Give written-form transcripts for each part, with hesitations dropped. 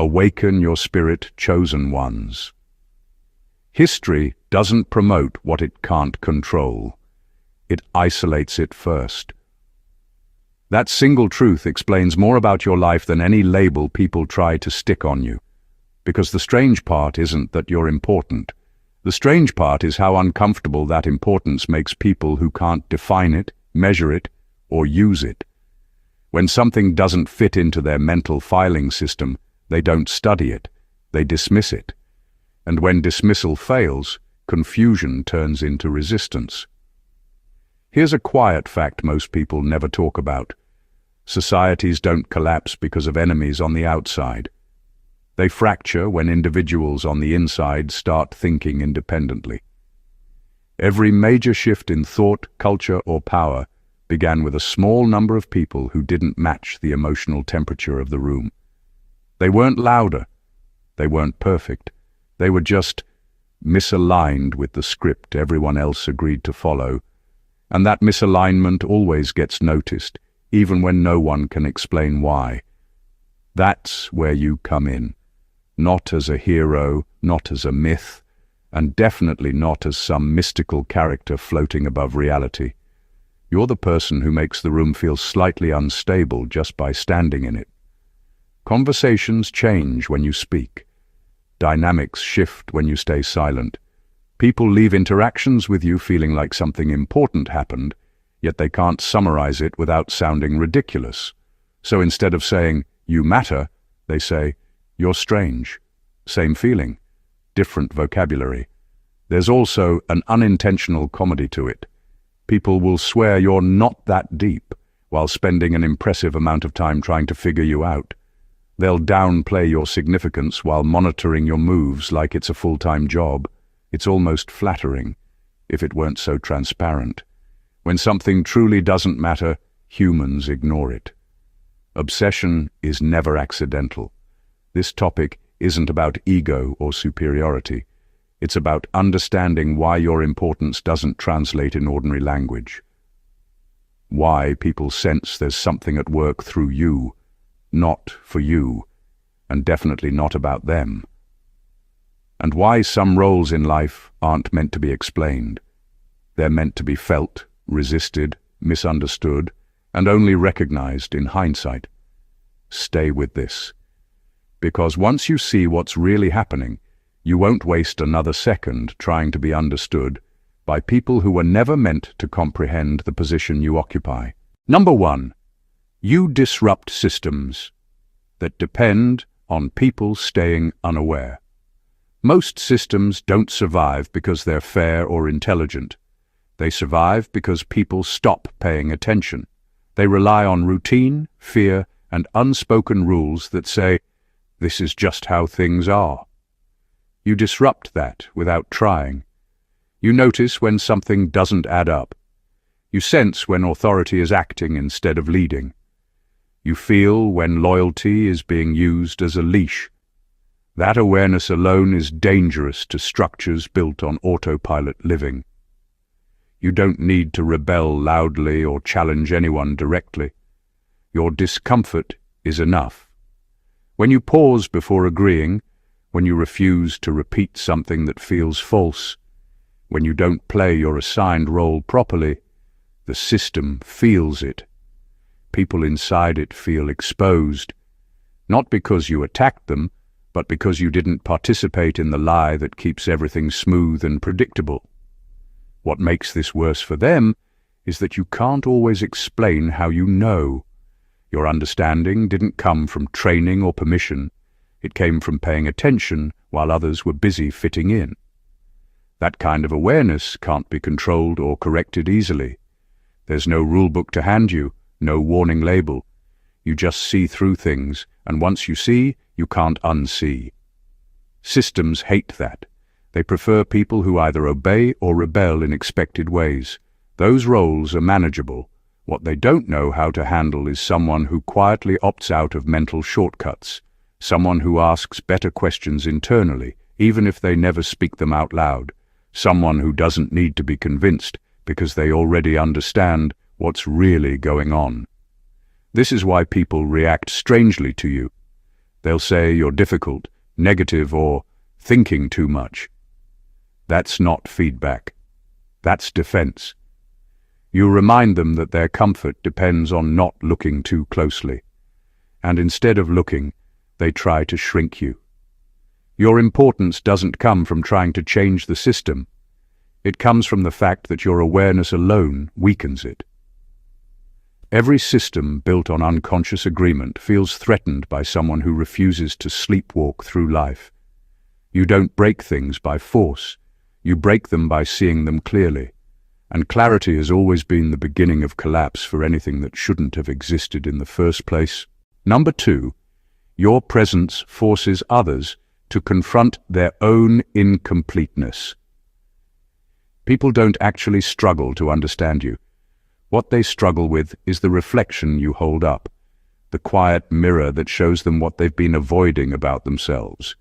Awaken your spirit, chosen ones. History doesn't promote what it can't control. It isolates it first. That single truth explains more about your life than any label people try to stick on you. Because the strange part isn't that you're important. The strange part is how uncomfortable that importance makes people who can't define it, measure it, or use it. When something doesn't fit into their mental filing system, they don't study it, they dismiss it. And when dismissal fails, confusion turns into resistance. Here's a quiet fact most people never talk about. Societies don't collapse because of enemies on the outside. They fracture when individuals on the inside start thinking independently. Every major shift in thought, culture, or power began with a small number of people who didn't match the emotional temperature of the room. They weren't louder. They weren't perfect. They were just misaligned with the script everyone else agreed to follow. And that misalignment always gets noticed, even when no one can explain why. That's where you come in. Not as a hero, not as a myth, and definitely not as some mystical character floating above reality. You're the person who makes the room feel slightly unstable just by standing in it. Conversations change when you speak. Dynamics shift when you stay silent. People leave interactions with you feeling like something important happened, yet they can't summarize it without sounding ridiculous. So instead of saying, "You matter," they say, "You're strange." Same feeling, different vocabulary. There's also an unintentional comedy to it. People will swear you're not that deep, while spending an impressive amount of time trying to figure you out. They'll downplay your significance while monitoring your moves like it's a full-time job. It's almost flattering, if it weren't so transparent. When something truly doesn't matter, humans ignore it. Obsession is never accidental. This topic isn't about ego or superiority. It's about understanding why your importance doesn't translate in ordinary language. Why people sense there's something at work through you, not for you, and definitely not about them. And why some roles in life aren't meant to be explained. They're meant to be felt, resisted, misunderstood, and only recognized in hindsight. Stay with this. Because once you see what's really happening, you won't waste another second trying to be understood by people who were never meant to comprehend the position you occupy. Number 1. You disrupt systems that depend on people staying unaware. Most systems don't survive because they're fair or intelligent. They survive because people stop paying attention. They rely on routine, fear, and unspoken rules that say, "This is just how things are." You disrupt that without trying. You notice when something doesn't add up. You sense when authority is acting instead of leading. You feel when loyalty is being used as a leash. That awareness alone is dangerous to structures built on autopilot living. You don't need to rebel loudly or challenge anyone directly. Your discomfort is enough. When you pause before agreeing, when you refuse to repeat something that feels false, when you don't play your assigned role properly, the system feels it. People inside it feel exposed, not because you attacked them, but because you didn't participate in the lie that keeps everything smooth and predictable. What makes this worse for them is that you can't always explain how you know. Your understanding didn't come from training or permission. It came from paying attention while others were busy fitting in. That kind of awareness can't be controlled or corrected easily. There's no rulebook to hand you, no warning label. You just see through things, and once you see, you can't unsee. Systems hate that. They prefer people who either obey or rebel in expected ways. Those roles are manageable. What they don't know how to handle is someone who quietly opts out of mental shortcuts, someone who asks better questions internally, even if they never speak them out loud, someone who doesn't need to be convinced because they already understand what's really going on. This is why people react strangely to you. They'll say you're difficult, negative, or thinking too much. That's not feedback. That's defense. You remind them that their comfort depends on not looking too closely. And instead of looking, they try to shrink you. Your importance doesn't come from trying to change the system. It comes from the fact that your awareness alone weakens it. Every system built on unconscious agreement feels threatened by someone who refuses to sleepwalk through life. You don't break things by force. You break them by seeing them clearly. And clarity has always been the beginning of collapse for anything that shouldn't have existed in the first place. Number 2, your presence forces others to confront their own incompleteness. People don't actually struggle to understand you. What they struggle with is the reflection you hold up, the quiet mirror that shows them what they've been avoiding about themselves.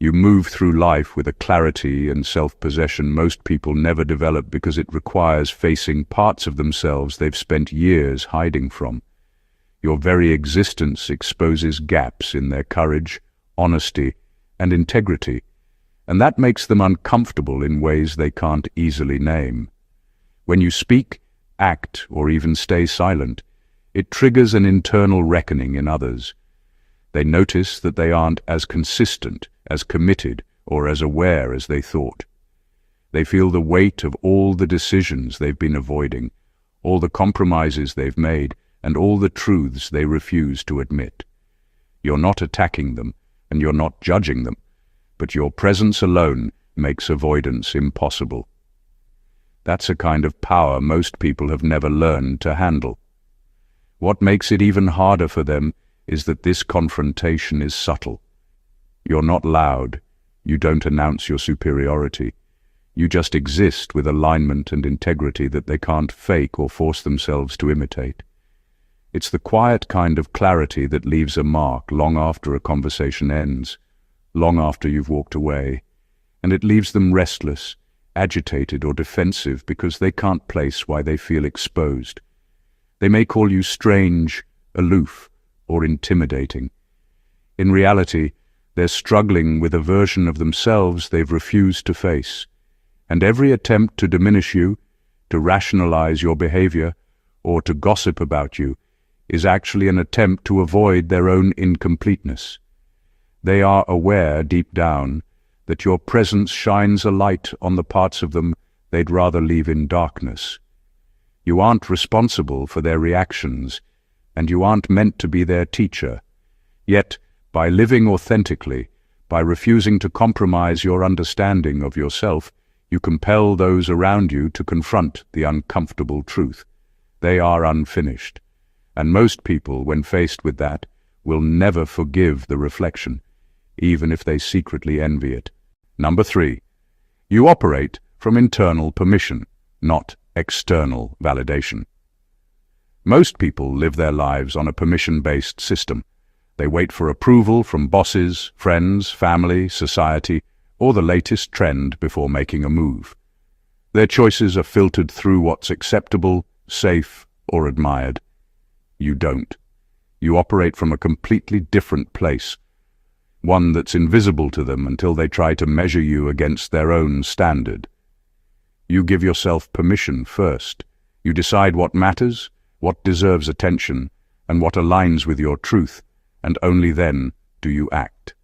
You move through life with a clarity and self-possession most people never develop because it requires facing parts of themselves they've spent years hiding from. Your very existence exposes gaps in their courage, honesty, and integrity, and that makes them uncomfortable in ways they can't easily name. When you speak, act, or even stay silent, it triggers an internal reckoning in others. They notice that they aren't as consistent, as committed, or as aware as they thought. They feel the weight of all the decisions they've been avoiding, all the compromises they've made, and all the truths they refuse to admit. You're not attacking them, and you're not judging them, but your presence alone makes avoidance impossible. That's a kind of power most people have never learned to handle. What makes it even harder for them is that this confrontation is subtle. You're not loud. You don't announce your superiority. You just exist with alignment and integrity that they can't fake or force themselves to imitate. It's the quiet kind of clarity that leaves a mark long after a conversation ends, long after you've walked away, and it leaves them restless, agitated, or defensive because they can't place why they feel exposed. They may call you strange, aloof, or intimidating. In reality, they're struggling with a version of themselves they've refused to face, and every attempt to diminish you, to rationalize your behavior, or to gossip about you is actually an attempt to avoid their own incompleteness. They are aware deep down that your presence shines a light on the parts of them they'd rather leave in darkness. You aren't responsible for their reactions, and you aren't meant to be their teacher. Yet, by living authentically, by refusing to compromise your understanding of yourself, you compel those around you to confront the uncomfortable truth. They are unfinished. And most people, when faced with that, will never forgive the reflection, even if they secretly envy it. Number 3, you operate from internal permission, not external validation. Most people live their lives on a permission-based system. They wait for approval from bosses, friends, family, society, or the latest trend before making a move. Their choices are filtered through what's acceptable, safe, or admired. You don't. You operate from a completely different place, one that's invisible to them until they try to measure you against their own standard. You give yourself permission first. You decide what matters, what deserves attention, and what aligns with your truth, and only then do you act.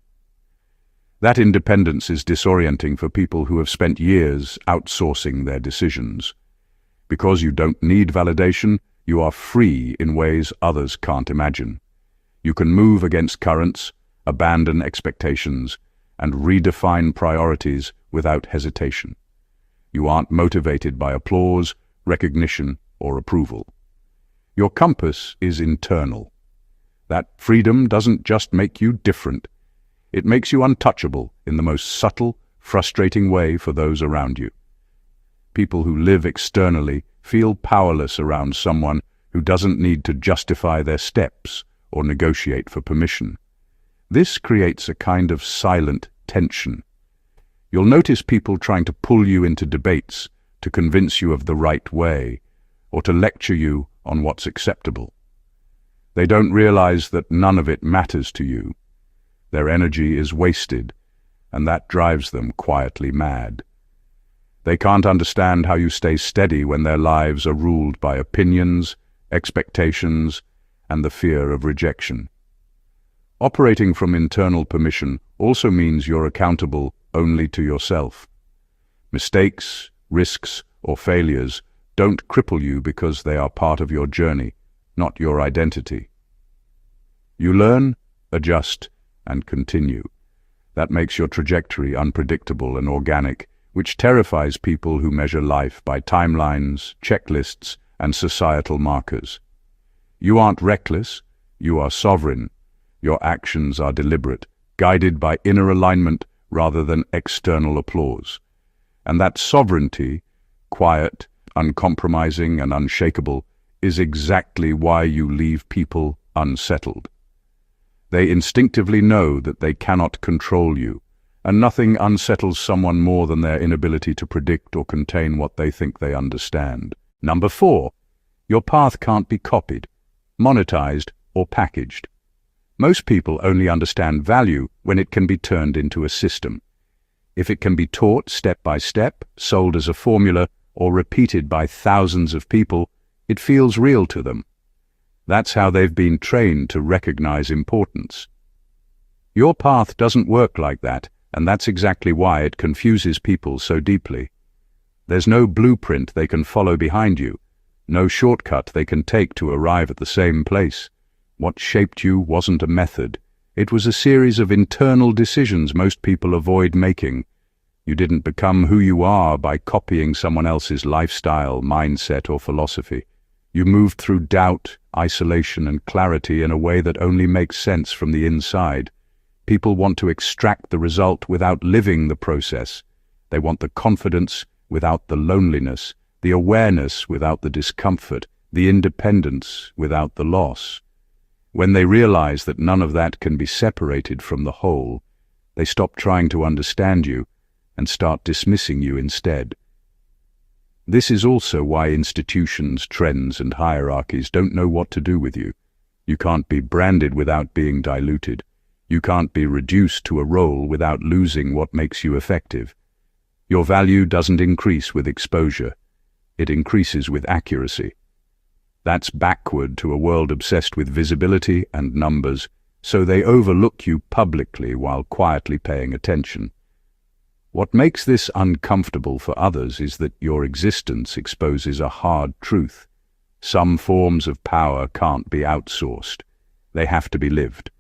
That independence is disorienting for people who have spent years outsourcing their decisions. Because you don't need validation, you are free in ways others can't imagine. You can move against currents, abandon expectations, and redefine priorities without hesitation. You aren't motivated by applause, recognition, or approval. Your compass is internal. That freedom doesn't just make you different. It makes you untouchable in the most subtle, frustrating way for those around you. People who live externally feel powerless around someone who doesn't need to justify their steps or negotiate for permission. This creates a kind of silent tension. You'll notice people trying to pull you into debates to convince you of the right way, or to lecture you on what's acceptable. They don't realize that none of it matters to you. Their energy is wasted, and that drives them quietly mad. They can't understand how you stay steady when their lives are ruled by opinions, expectations, and the fear of rejection. Operating from internal permission also means you're accountable only to yourself. Mistakes, risks, or failures don't cripple you because they are part of your journey, not your identity. You learn, adjust, and continue. That makes your trajectory unpredictable and organic, which terrifies people who measure life by timelines, checklists, and societal markers. You aren't reckless, you are sovereign. Your actions are deliberate, guided by inner alignment rather than external applause. And that sovereignty, quiet, uncompromising, and unshakable, is exactly why you leave people unsettled. They instinctively know that they cannot control you, and nothing unsettles someone more than their inability to predict or contain what they think they understand. Number 4, your path can't be copied, monetized, or packaged. Most people only understand value when it can be turned into a system. If it can be taught step by step, sold as a formula, or repeated by thousands of people, it feels real to them. That's how they've been trained to recognize importance. Your path doesn't work like that, and that's exactly why it confuses people so deeply. There's no blueprint they can follow behind you, no shortcut they can take to arrive at the same place. What shaped you wasn't a method. It was a series of internal decisions most people avoid making. You didn't become who you are by copying someone else's lifestyle, mindset, or philosophy. You moved through doubt, isolation, and clarity in a way that only makes sense from the inside. People want to extract the result without living the process. They want the confidence without the loneliness, the awareness without the discomfort, the independence without the loss. When they realize that none of that can be separated from the whole, they stop trying to understand you and start dismissing you instead. This is also why institutions, trends, and hierarchies don't know what to do with you. You can't be branded without being diluted. You can't be reduced to a role without losing what makes you effective. Your value doesn't increase with exposure. It increases with accuracy. That's backward to a world obsessed with visibility and numbers, so they overlook you publicly while quietly paying attention. What makes this uncomfortable for others is that your existence exposes a hard truth. Some forms of power can't be outsourced. They have to be lived.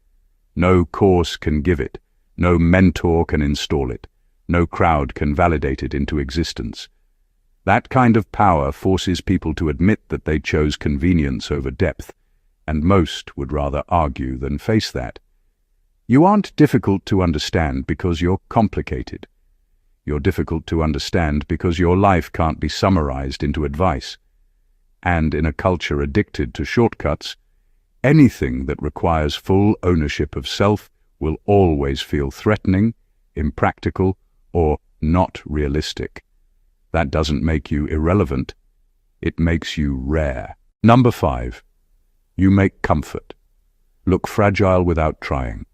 No course can give it. No mentor can install it. No crowd can validate it into existence. That kind of power forces people to admit that they chose convenience over depth, and most would rather argue than face that. You aren't difficult to understand because you're complicated. You're difficult to understand because your life can't be summarized into advice. And in a culture addicted to shortcuts, anything that requires full ownership of self will always feel threatening, impractical, or not realistic. That doesn't make you irrelevant. It makes you rare. Number 5. You make comfort. Look fragile without trying.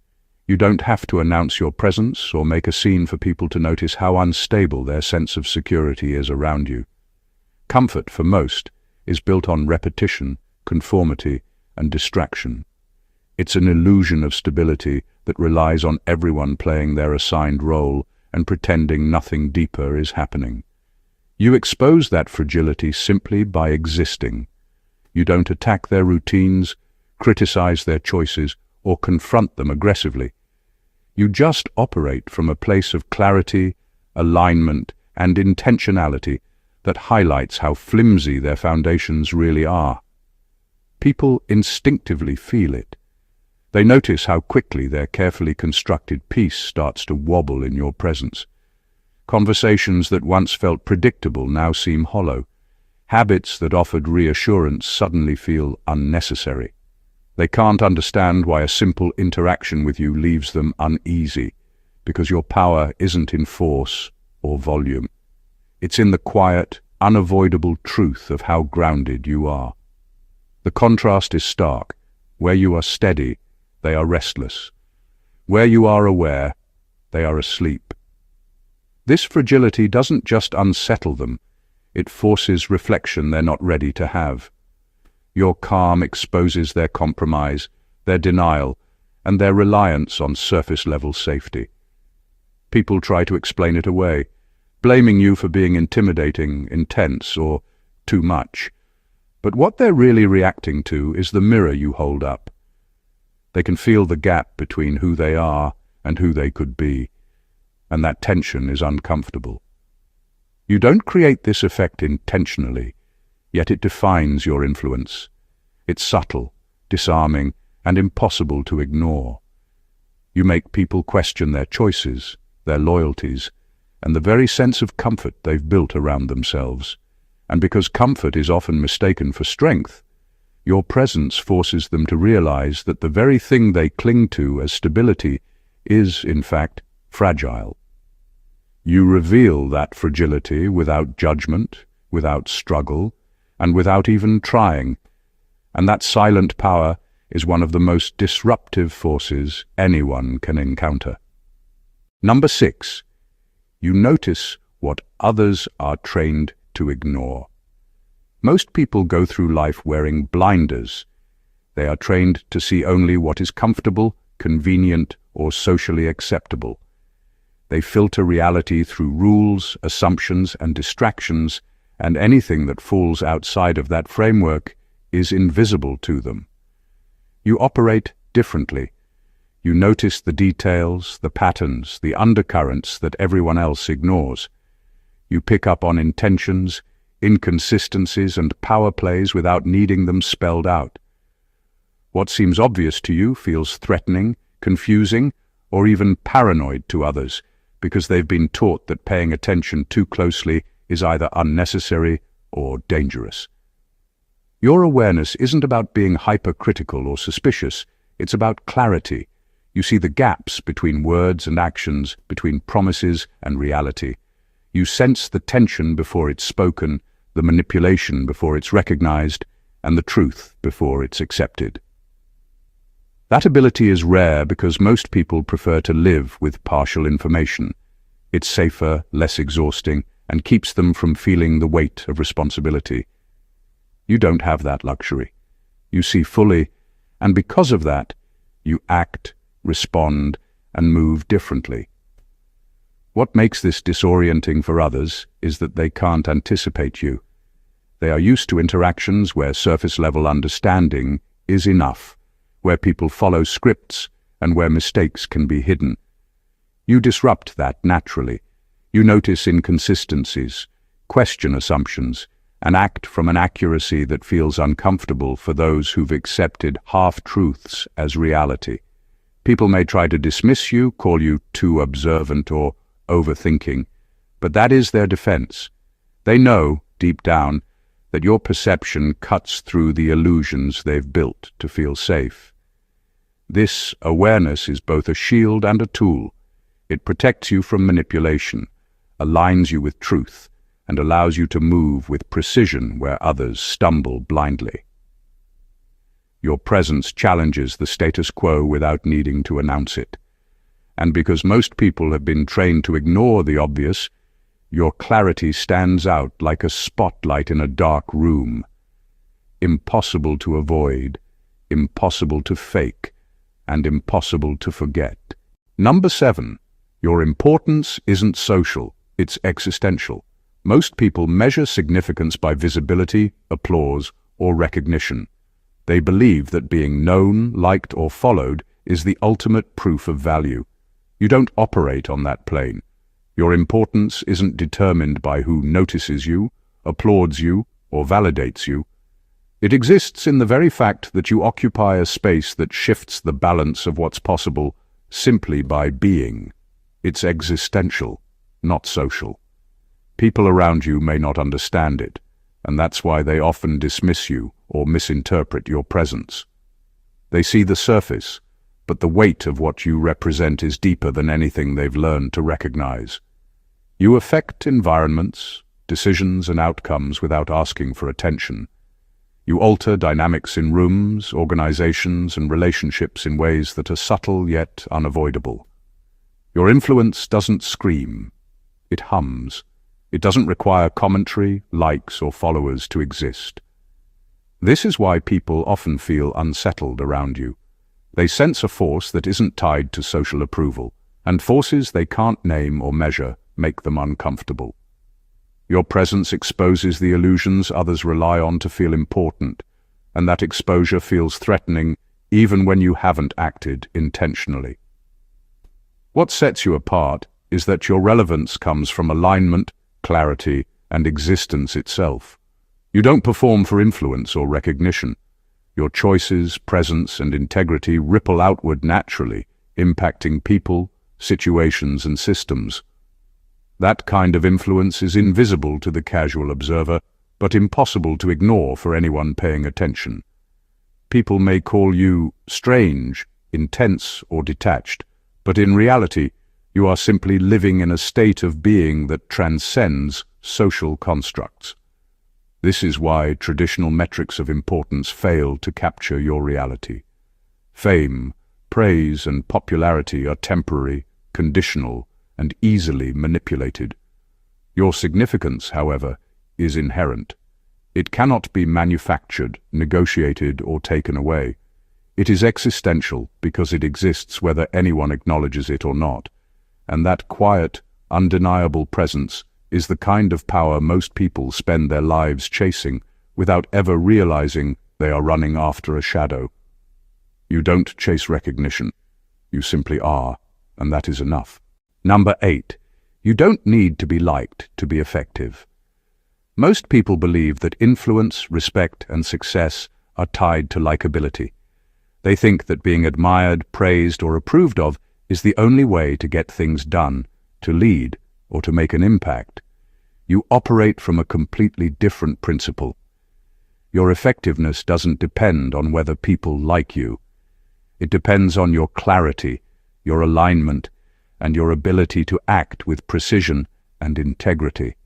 You don't have to announce your presence or make a scene for people to notice how unstable their sense of security is around you. Comfort, for most, is built on repetition, conformity, and distraction. It's an illusion of stability that relies on everyone playing their assigned role and pretending nothing deeper is happening. You expose that fragility simply by existing. You don't attack their routines, criticize their choices, or confront them aggressively. You just operate from a place of clarity, alignment, and intentionality that highlights how flimsy their foundations really are. People instinctively feel it. They notice how quickly their carefully constructed peace starts to wobble in your presence. Conversations that once felt predictable now seem hollow. Habits that offered reassurance suddenly feel unnecessary. They can't understand why a simple interaction with you leaves them uneasy, because your power isn't in force or volume. It's in the quiet, unavoidable truth of how grounded you are. The contrast is stark. Where you are steady, they are restless. Where you are aware, they are asleep. This fragility doesn't just unsettle them, it forces reflection they're not ready to have. Your calm exposes their compromise, their denial, and their reliance on surface-level safety. People try to explain it away, blaming you for being intimidating, intense, or too much. But what they're really reacting to is the mirror you hold up. They can feel the gap between who they are and who they could be, and that tension is uncomfortable. You don't create this effect intentionally, yet it defines your influence. It's subtle, disarming, and impossible to ignore. You make people question their choices, their loyalties, and the very sense of comfort they've built around themselves. And because comfort is often mistaken for strength, your presence forces them to realize that the very thing they cling to as stability is, in fact, fragile. You reveal that fragility without judgment, without struggle, and without even trying, and that silent power is one of the most disruptive forces anyone can encounter. Number 6. You notice what others are trained to ignore. Most people go through life wearing blinders. They are trained to see only what is comfortable, convenient, or socially acceptable. They filter reality through rules, assumptions, and distractions, and anything that falls outside of that framework is invisible to them. You operate differently. You notice the details, the patterns, the undercurrents that everyone else ignores. You pick up on intentions, inconsistencies, and power plays without needing them spelled out. What seems obvious to you feels threatening, confusing, or even paranoid to others, because they've been taught that paying attention too closely is either unnecessary or dangerous. Your awareness isn't about being hypercritical or suspicious, it's about clarity. You see the gaps between words and actions, between promises and reality. You sense the tension before it's spoken, the manipulation before it's recognized, and the truth before it's accepted. That ability is rare because most people prefer to live with partial information. It's safer, less exhausting, and keeps them from feeling the weight of responsibility. You don't have that luxury. You see fully, and because of that, you act, respond, and move differently. What makes this disorienting for others is that they can't anticipate you. They are used to interactions where surface-level understanding is enough, where people follow scripts and where mistakes can be hidden. You disrupt that naturally. You notice inconsistencies, question assumptions, and act from an accuracy that feels uncomfortable for those who've accepted half-truths as reality. People may try to dismiss you, call you too observant or overthinking, but that is their defense. They know, deep down, that your perception cuts through the illusions they've built to feel safe. This awareness is both a shield and a tool. It protects you from manipulation, aligns you with truth, and allows you to move with precision where others stumble blindly. Your presence challenges the status quo without needing to announce it. And because most people have been trained to ignore the obvious, your clarity stands out like a spotlight in a dark room. Impossible to avoid, impossible to fake, and impossible to forget. Number 7. Your importance isn't social, it's existential. Most people measure significance by visibility, applause, or recognition. They believe that being known, liked, or followed is the ultimate proof of value. You don't operate on that plane. Your importance isn't determined by who notices you, applauds you, or validates you. It exists in the very fact that you occupy a space that shifts the balance of what's possible simply by being. It's existential, not social. People around you may not understand it, and that's why they often dismiss you or misinterpret your presence. They see the surface, but the weight of what you represent is deeper than anything they've learned to recognize. You affect environments, decisions, and outcomes without asking for attention. You alter dynamics in rooms, organizations, and relationships in ways that are subtle yet unavoidable. Your influence doesn't scream, it hums. It doesn't require commentary, likes, or followers to exist. This is why people often feel unsettled around you. They sense a force that isn't tied to social approval, and forces they can't name or measure make them uncomfortable. Your presence exposes the illusions others rely on to feel important, and that exposure feels threatening even when you haven't acted intentionally. What sets you apart is that your relevance comes from alignment, clarity, and existence itself. You don't perform for influence or recognition. Your choices, presence, and integrity ripple outward naturally, impacting people, situations, and systems. That kind of influence is invisible to the casual observer, but impossible to ignore for anyone paying attention. People may call you strange, intense, or detached, but in reality, you are simply living in a state of being that transcends social constructs. This is why traditional metrics of importance fail to capture your reality. Fame, praise, and popularity are temporary, conditional, and easily manipulated. Your significance, however, is inherent. It cannot be manufactured, negotiated, or taken away. It is existential because it exists whether anyone acknowledges it or not, and that quiet, undeniable presence is the kind of power most people spend their lives chasing without ever realizing they are running after a shadow. You don't chase recognition. You simply are, and that is enough. Number 8. You don't need to be liked to be effective. Most people believe that influence, respect, and success are tied to likability. They think that being admired, praised, or approved of is the only way to get things done, to lead, or to make an impact. You operate from a completely different principle. Your effectiveness doesn't depend on whether people like you. It depends on your clarity, your alignment, and your ability to act with precision and integrity.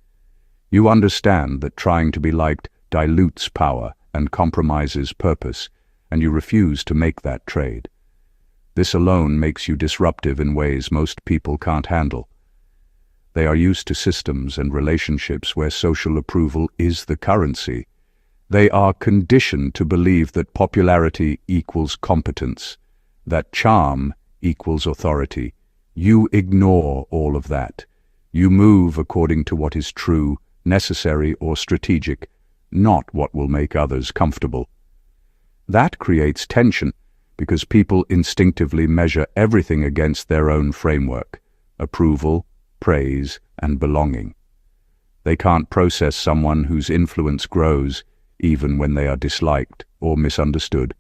You understand that trying to be liked dilutes power and compromises purpose, and you refuse to make that trade. This alone makes you disruptive in ways most people can't handle. They are used to systems and relationships where social approval is the currency. They are conditioned to believe that popularity equals competence, that charm equals authority. You ignore all of that. You move according to what is true, necessary, or strategic, not what will make others comfortable. That creates tension because people instinctively measure everything against their own framework: approval, praise, and belonging. They can't process someone whose influence grows even when they are disliked or misunderstood.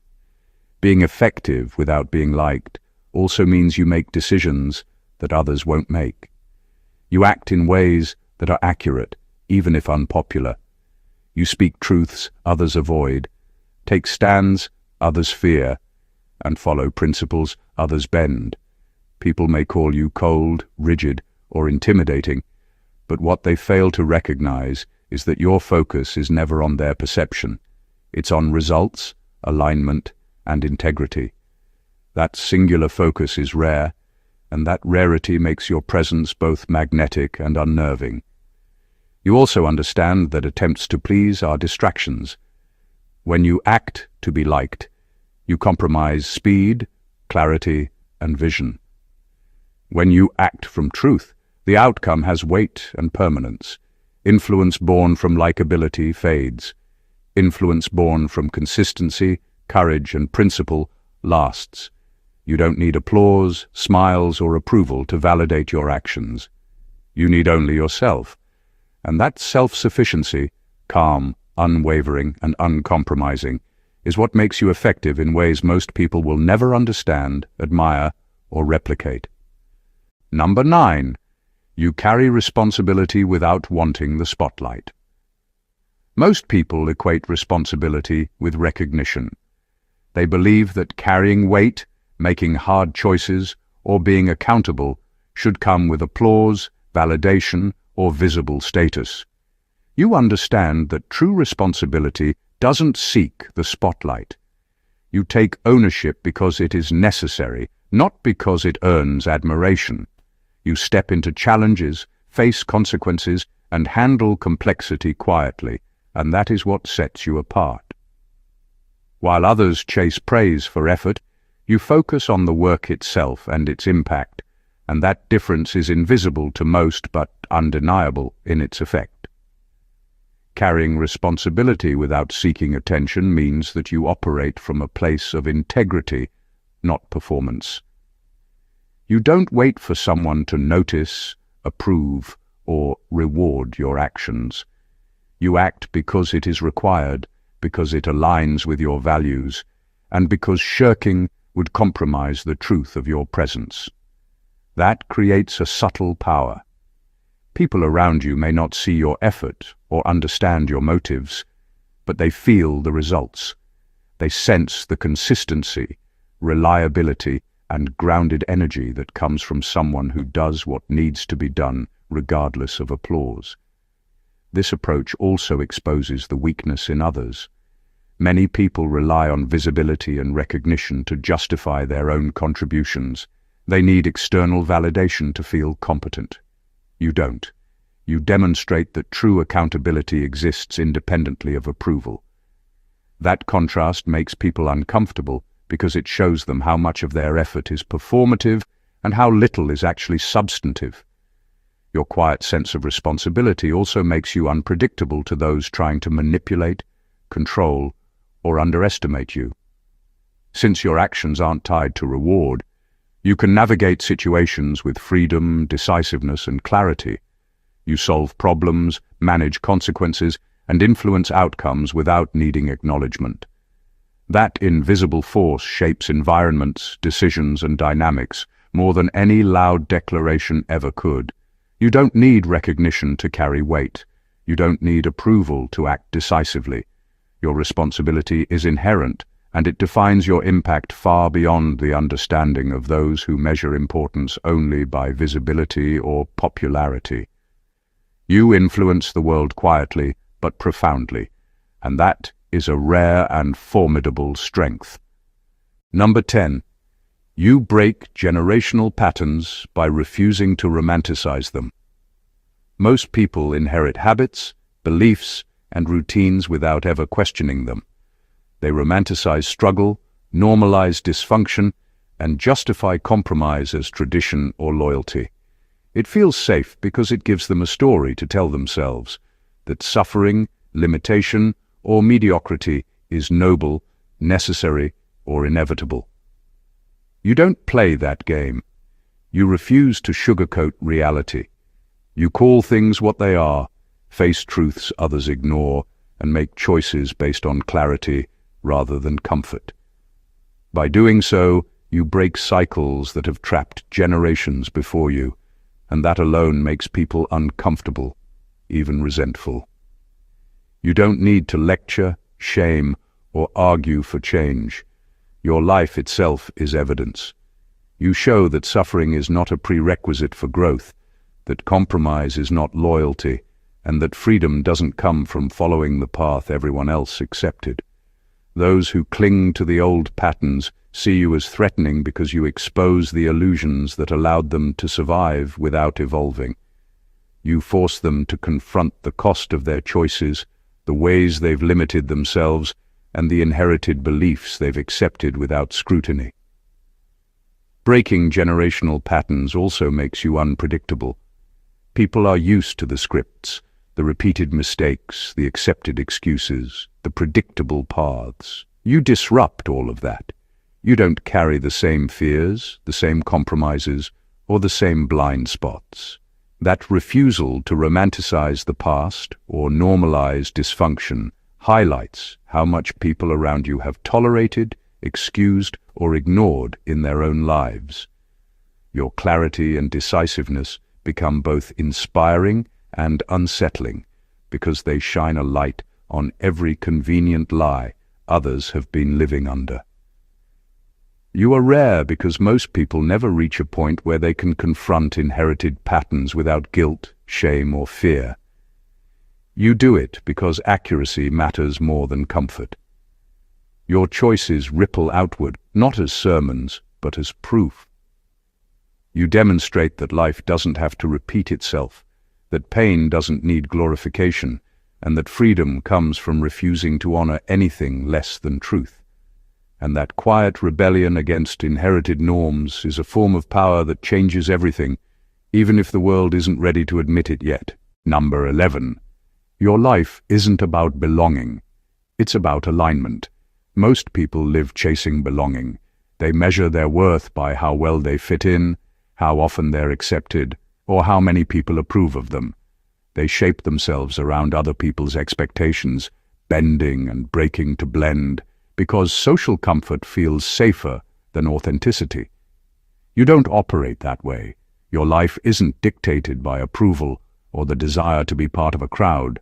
Being effective without being liked also means you make decisions that others won't make. You act in ways that are accurate, even if unpopular. You speak truths others avoid, take stands others fear, and follow principles others bend. People may call you cold, rigid, or intimidating, but what they fail to recognize is that your focus is never on their perception. It's on results, alignment, and integrity. That singular focus is rare, and that rarity makes your presence both magnetic and unnerving. You also understand that attempts to please are distractions. When you act to be liked, you compromise speed, clarity, and vision. When you act from truth, the outcome has weight and permanence. Influence born from likability fades. Influence born from consistency, courage, and principle lasts. You don't need applause, smiles, or approval to validate your actions. You need only yourself. And that self-sufficiency, calm, unwavering, and uncompromising, is what makes you effective in ways most people will never understand, admire, or replicate. Number 9. You carry responsibility without wanting the spotlight. Most people equate responsibility with recognition. They believe that carrying weight, making hard choices, or being accountable should come with applause, validation, or visible status. You understand that true responsibility doesn't seek the spotlight. You take ownership because it is necessary, not because it earns admiration. You step into challenges, face consequences, and handle complexity quietly, and that is what sets you apart. While others chase praise for effort, you focus on the work itself and its impact, and that difference is invisible to most but undeniable in its effect. Carrying responsibility without seeking attention means that you operate from a place of integrity, not performance. You don't wait for someone to notice, approve, or reward your actions. You act because it is required, because it aligns with your values, and because shirking would compromise the truth of your presence. That creates a subtle power. People around you may not see your effort or understand your motives, but they feel the results. They sense the consistency, reliability, and grounded energy that comes from someone who does what needs to be done, regardless of applause. This approach also exposes the weakness in others. Many people rely on visibility and recognition to justify their own contributions. They need external validation to feel competent. You don't. You demonstrate that true accountability exists independently of approval. That contrast makes people uncomfortable because it shows them how much of their effort is performative and how little is actually substantive. Your quiet sense of responsibility also makes you unpredictable to those trying to manipulate, control, or underestimate you. Since your actions aren't tied to reward, you can navigate situations with freedom, decisiveness, and clarity. You solve problems, manage consequences, and influence outcomes without needing acknowledgement. That invisible force shapes environments, decisions, and dynamics more than any loud declaration ever could. You don't need recognition to carry weight. You don't need approval to act decisively. Your responsibility is inherent, and it defines your impact far beyond the understanding of those who measure importance only by visibility or popularity. You influence the world quietly but profoundly, and that is a rare and formidable strength. Number 10. You break generational patterns by refusing to romanticize them. Most people inherit habits, beliefs, and routines without ever questioning them. They romanticize struggle, normalize dysfunction, and justify compromise as tradition or loyalty. It feels safe because it gives them a story to tell themselves that suffering, limitation, or mediocrity is noble, necessary, or inevitable. You don't play that game. You refuse to sugarcoat reality. You call things what they are, face truths others ignore, and make choices based on clarity rather than comfort. By doing so, you break cycles that have trapped generations before you, and that alone makes people uncomfortable, even resentful. You don't need to lecture, shame, or argue for change. Your life itself is evidence. You show that suffering is not a prerequisite for growth, that compromise is not loyalty, and that freedom doesn't come from following the path everyone else accepted. Those who cling to the old patterns see you as threatening because you expose the illusions that allowed them to survive without evolving. You force them to confront the cost of their choices, the ways they've limited themselves, and the inherited beliefs they've accepted without scrutiny. Breaking generational patterns also makes you unpredictable. People are used to the scripts, the repeated mistakes, the accepted excuses, the predictable paths. You disrupt all of that. You don't carry the same fears, the same compromises, or the same blind spots. That refusal to romanticize the past or normalize dysfunction highlights how much people around you have tolerated, excused, or ignored in their own lives. Your clarity and decisiveness become both inspiring and unsettling because they shine a light on every convenient lie others have been living under. You are rare because most people never reach a point where they can confront inherited patterns without guilt, shame, or fear. You do it because accuracy matters more than comfort. Your choices ripple outward, not as sermons, but as proof. You demonstrate that life doesn't have to repeat itself, that pain doesn't need glorification, and that freedom comes from refusing to honor anything less than truth. And that quiet rebellion against inherited norms is a form of power that changes everything, even if the world isn't ready to admit it yet. Number 11. Your life isn't about belonging. It's about alignment. Most people live chasing belonging. They measure their worth by how well they fit in, how often they're accepted, or how many people approve of them. They shape themselves around other people's expectations, bending and breaking to blend, because social comfort feels safer than authenticity. You don't operate that way. Your life isn't dictated by approval or the desire to be part of a crowd.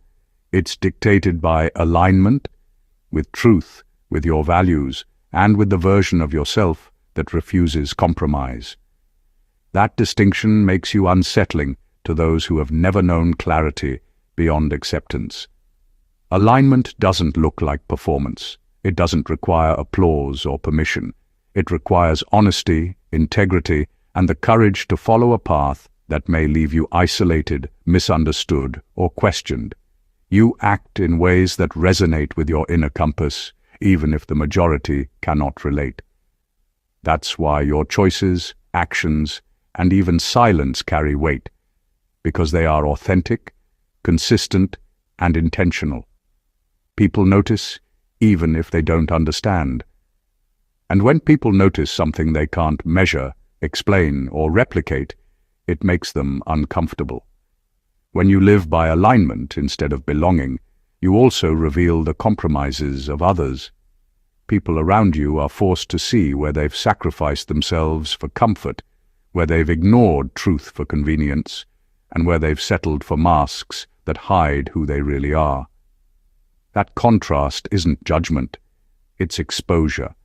It's dictated by alignment with truth, with your values, and with the version of yourself that refuses compromise. That distinction makes you unsettling to those who have never known clarity beyond acceptance. Alignment doesn't look like performance. It doesn't require applause or permission. It requires honesty, integrity, and the courage to follow a path that may leave you isolated, misunderstood, or questioned. You act in ways that resonate with your inner compass, even if the majority cannot relate. That's why your choices, actions, and even silence carry weight, because they are authentic, consistent, and intentional. People notice, even if they don't understand. And when people notice something they can't measure, explain, or replicate, it makes them uncomfortable. When you live by alignment instead of belonging, you also reveal the compromises of others. People around you are forced to see where they've sacrificed themselves for comfort, where they've ignored truth for convenience, and where they've settled for masks that hide who they really are. That contrast isn't judgment, it's exposure.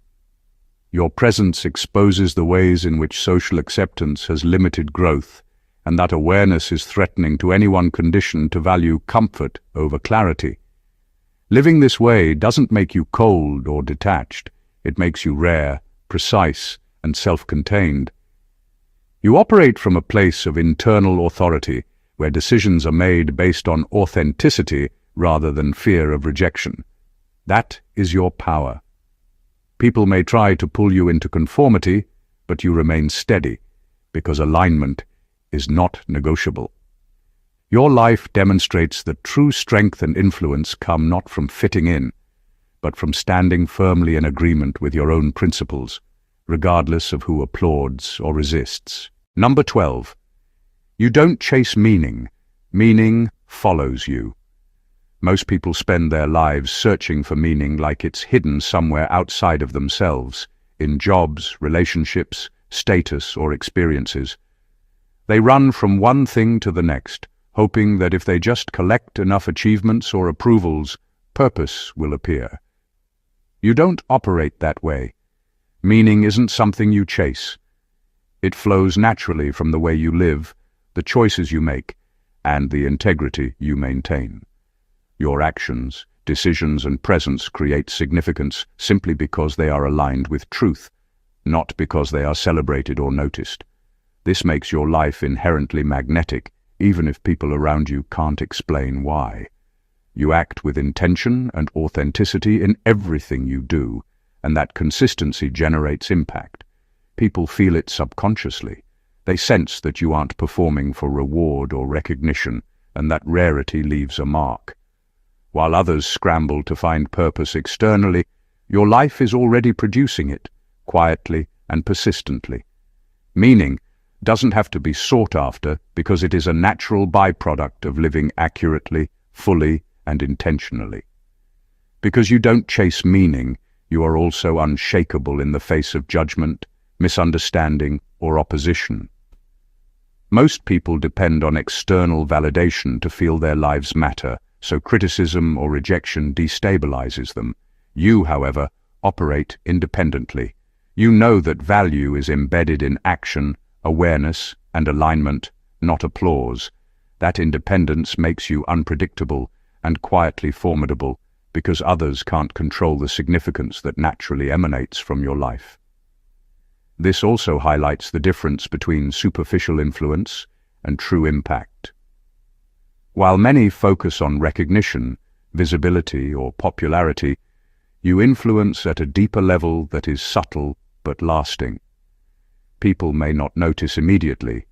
Your presence exposes the ways in which social acceptance has limited growth, and that awareness is threatening to anyone conditioned to value comfort over clarity. Living this way doesn't make you cold or detached. It makes you rare, precise, and self-contained. You operate from a place of internal authority, where decisions are made based on authenticity rather than fear of rejection. That is your power. People may try to pull you into conformity, but you remain steady, because alignment is not negotiable. Your life demonstrates that true strength and influence come not from fitting in, but from standing firmly in agreement with your own principles, regardless of who applauds or resists. Number 12. You don't chase meaning. Meaning follows you. Most people spend their lives searching for meaning like it's hidden somewhere outside of themselves, in jobs, relationships, status, or experiences. They run from one thing to the next, hoping that if they just collect enough achievements or approvals, purpose will appear. You don't operate that way. Meaning isn't something you chase. It flows naturally from the way you live, the choices you make, and the integrity you maintain. Your actions, decisions, and presence create significance simply because they are aligned with truth, not because they are celebrated or noticed. This makes your life inherently magnetic, even if people around you can't explain why. You act with intention and authenticity in everything you do, and that consistency generates impact. People feel it subconsciously. They sense that you aren't performing for reward or recognition, and that rarity leaves a mark. While others scramble to find purpose externally, your life is already producing it, quietly and persistently. Meaning doesn't have to be sought after because it is a natural byproduct of living accurately, fully, and intentionally. Because you don't chase meaning, you are also unshakable in the face of judgment, misunderstanding, or opposition. Most people depend on external validation to feel their lives matter, so criticism or rejection destabilizes them. You, however, operate independently. You know that value is embedded in action, awareness, and alignment, not applause. That independence makes you unpredictable, and quietly formidable because others can't control the significance that naturally emanates from your life. This also highlights the difference between superficial influence and true impact. While many focus on recognition, visibility, or popularity, you influence at a deeper level that is subtle but lasting. People may not notice immediately,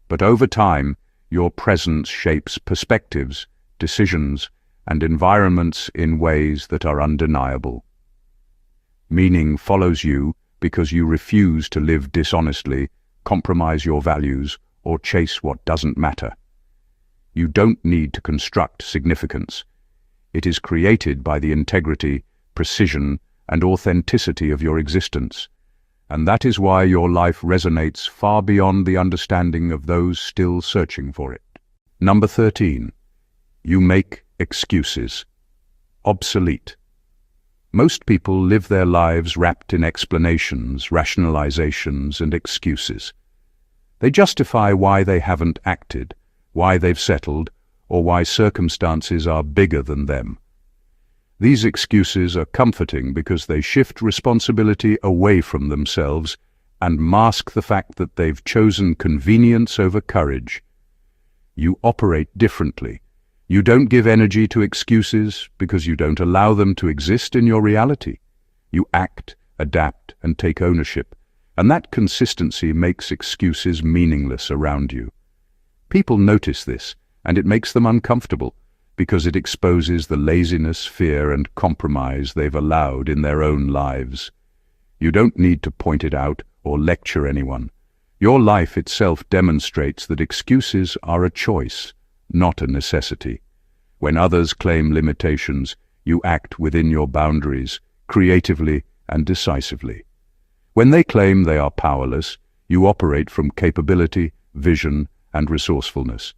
but over time, your presence shapes perspectives, decisions, and environments in ways that are undeniable. Meaning follows you because you refuse to live dishonestly, compromise your values, or chase what doesn't matter. You don't need to construct significance. It is created by the integrity, precision, and authenticity of your existence. And that is why your life resonates far beyond the understanding of those still searching for it. Number 13. You make excuses. Obsolete. Most people live their lives wrapped in explanations, rationalizations, and excuses. They justify why they haven't acted, why they've settled, or why circumstances are bigger than them. These excuses are comforting because they shift responsibility away from themselves and mask the fact that they've chosen convenience over courage. You operate differently. You don't give energy to excuses because you don't allow them to exist in your reality. You act, adapt, and take ownership, and that consistency makes excuses meaningless around you. People notice this, and it makes them uncomfortable because it exposes the laziness, fear, and compromise they've allowed in their own lives. You don't need to point it out or lecture anyone. Your life itself demonstrates that excuses are a choice, not a necessity. When others claim limitations, you act within your boundaries, creatively and decisively. When they claim they are powerless, you operate from capability, vision, and resourcefulness.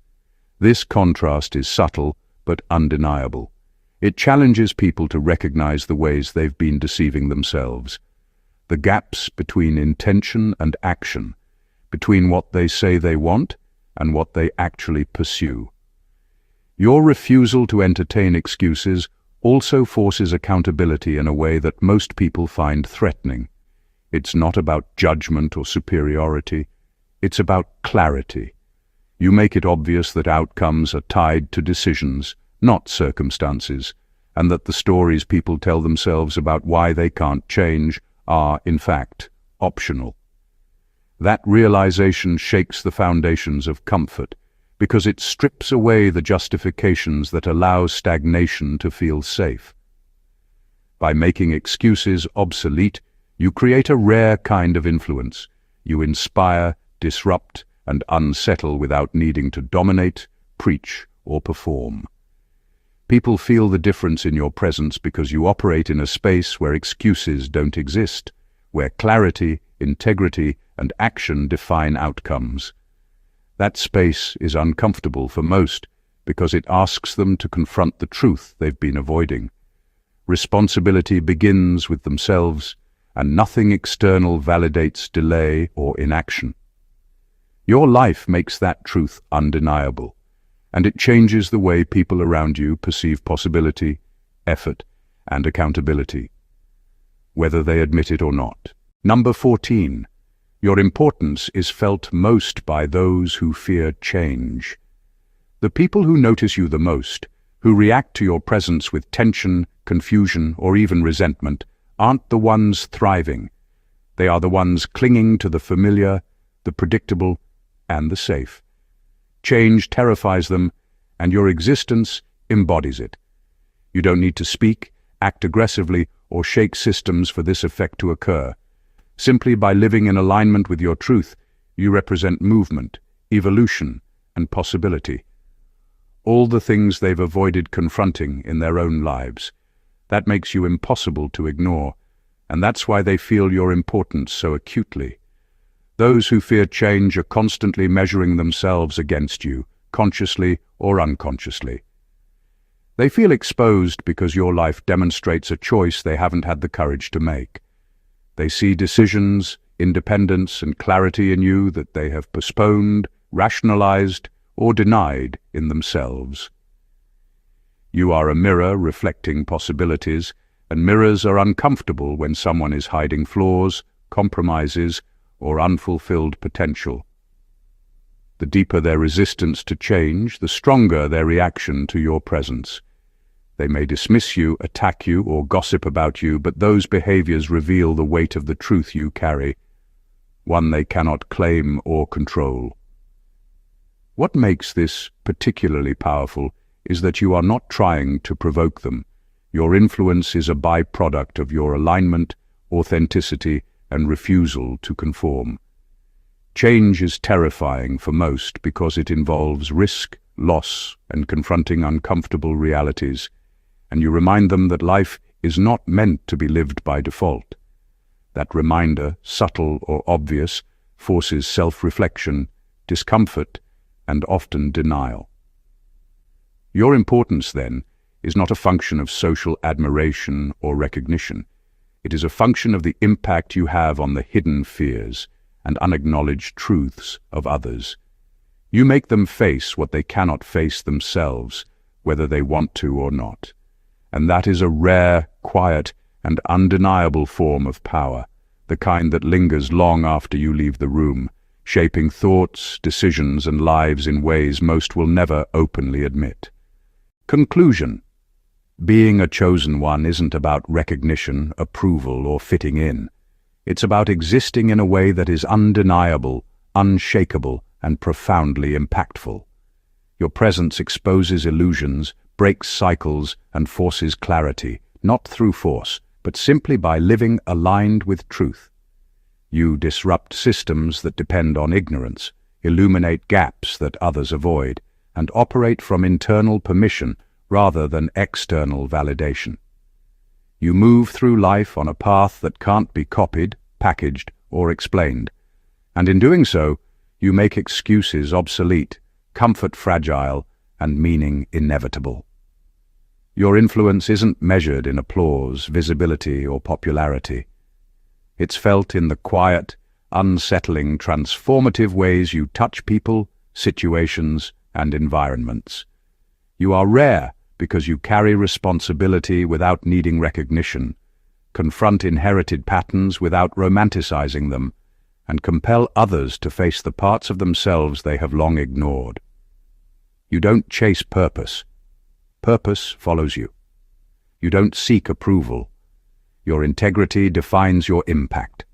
This contrast is subtle but undeniable. It challenges people to recognize the ways they've been deceiving themselves, the gaps between intention and action, between what they say they want and what they actually pursue. Your refusal to entertain excuses also forces accountability in a way that most people find threatening. It's not about judgment or superiority. It's about clarity. You make it obvious that outcomes are tied to decisions, not circumstances, and that the stories people tell themselves about why they can't change are, in fact, optional. That realization shakes the foundations of comfort, because it strips away the justifications that allow stagnation to feel safe. By making excuses obsolete, you create a rare kind of influence. You inspire, disrupt, and unsettle without needing to dominate, preach, or perform. People feel the difference in your presence because you operate in a space where excuses don't exist, where clarity, integrity, and action define outcomes. That space is uncomfortable for most because it asks them to confront the truth they've been avoiding. Responsibility begins with themselves, and nothing external validates delay or inaction. Your life makes that truth undeniable, and it changes the way people around you perceive possibility, effort, and accountability, whether they admit it or not. Number 14. Your importance is felt most by those who fear change. The people who notice you the most, who react to your presence with tension, confusion, or even resentment, aren't the ones thriving. They are the ones clinging to the familiar, the predictable, and the safe. Change terrifies them, and your existence embodies it. You don't need to speak, act aggressively, or shake systems for this effect to occur. Simply by living in alignment with your truth, you represent movement, evolution, and possibility. All the things they've avoided confronting in their own lives. That makes you impossible to ignore, and that's why they feel your importance so acutely. Those who fear change are constantly measuring themselves against you, consciously or unconsciously. They feel exposed because your life demonstrates a choice they haven't had the courage to make. They see decisions, independence, and clarity in you that they have postponed, rationalized, or denied in themselves. You are a mirror reflecting possibilities, and mirrors are uncomfortable when someone is hiding flaws, compromises, or unfulfilled potential. The deeper their resistance to change, the stronger their reaction to your presence. They may dismiss you, attack you, or gossip about you, but those behaviors reveal the weight of the truth you carry, one they cannot claim or control. What makes this particularly powerful is that you are not trying to provoke them. Your influence is a byproduct of your alignment, authenticity, and refusal to conform. Change is terrifying for most because it involves risk, loss, and confronting uncomfortable realities, and you remind them that life is not meant to be lived by default. That reminder, subtle or obvious, forces self-reflection, discomfort, and often denial. Your importance, then, is not a function of social admiration or recognition. It is a function of the impact you have on the hidden fears and unacknowledged truths of others. You make them face what they cannot face themselves, whether they want to or not. And that is a rare, quiet, and undeniable form of power, the kind that lingers long after you leave the room, shaping thoughts, decisions, and lives in ways most will never openly admit. Conclusion. Being a chosen one isn't about recognition, approval, or fitting in. It's about existing in a way that is undeniable, unshakable, and profoundly impactful. Your presence exposes illusions, breaks cycles, and forces clarity, not through force, but simply by living aligned with truth. You disrupt systems that depend on ignorance, illuminate gaps that others avoid, and operate from internal permission rather than external validation. You move through life on a path that can't be copied, packaged, or explained, and in doing so, you make excuses obsolete, comfort fragile, and meaning inevitable. Your influence isn't measured in applause, visibility, or popularity. It's felt in the quiet, unsettling, transformative ways you touch people, situations, and environments. You are rare because you carry responsibility without needing recognition, confront inherited patterns without romanticizing them, and compel others to face the parts of themselves they have long ignored. You don't chase purpose. Purpose follows you. You don't seek approval. Your integrity defines your impact.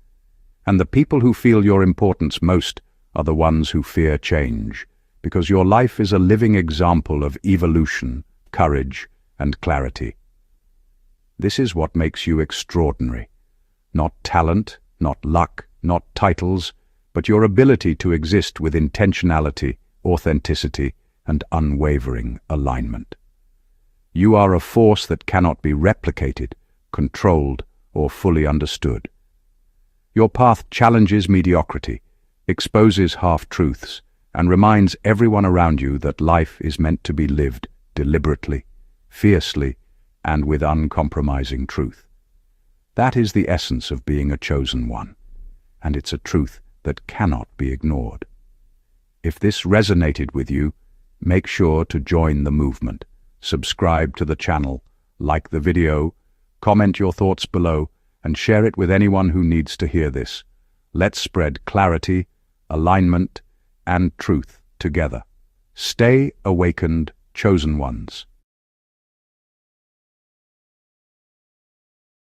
And the people who feel your importance most are the ones who fear change, because your life is a living example of evolution, courage, and clarity. This is what makes you extraordinary. Not talent, not luck, not titles, but your ability to exist with intentionality, authenticity, and unwavering alignment. You are a force that cannot be replicated, controlled, or fully understood. Your path challenges mediocrity, exposes half-truths, and reminds everyone around you that life is meant to be lived deliberately, fiercely, and with uncompromising truth. That is the essence of being a chosen one, and it's a truth that cannot be ignored. If this resonated with you, make sure to join the movement. Subscribe to the channel, like the video, comment your thoughts below, and share it with anyone who needs to hear this. Let's spread clarity, alignment, and truth together. Stay awakened, chosen ones.